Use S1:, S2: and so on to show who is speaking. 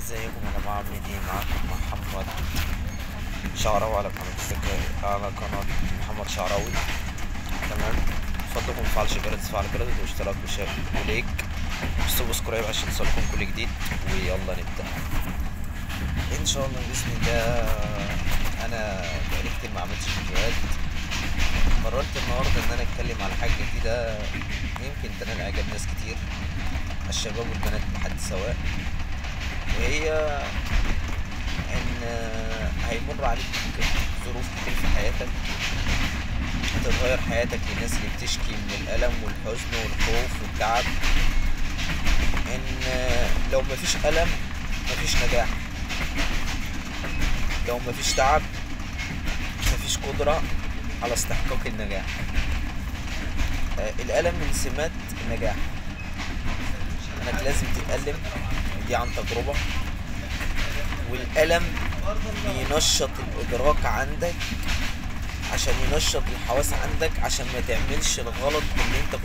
S1: ازيكم يا جماعة عاملين ايه؟ معاكم محمد شعراوي على قناة محمد شعراوي. تمام. فضلكم مفعلش جرس، تفعل الجرس واشتراك وشير وليك وسبسكرايب عشان يوصلكم كل جديد. ويلا نبدأ ان شاء الله بإذن الله. انا بقالي كتير ما عملتش فيديوهات. قررت النهارده ان انا اتكلم على حاجة جديدة يمكن تنال اعجاب ناس كتير، الشباب والبنات بحد سواء، وهي ان هيمر عليك ظروف كتير في حياتك، هتتغير حياتك للناس اللي بتشكي من الألم والحزن والخوف والتعب. ان لو مفيش ألم مفيش نجاح، لو مفيش تعب مفيش قدرة على استحقاق النجاح. الألم من سمات النجاح، انك لازم تتألم، ودي عن تجربة. والألم بينشط الإدراك عندك عشان ينشط الحواس عندك عشان ما تعملش الغلط اللي انت كنت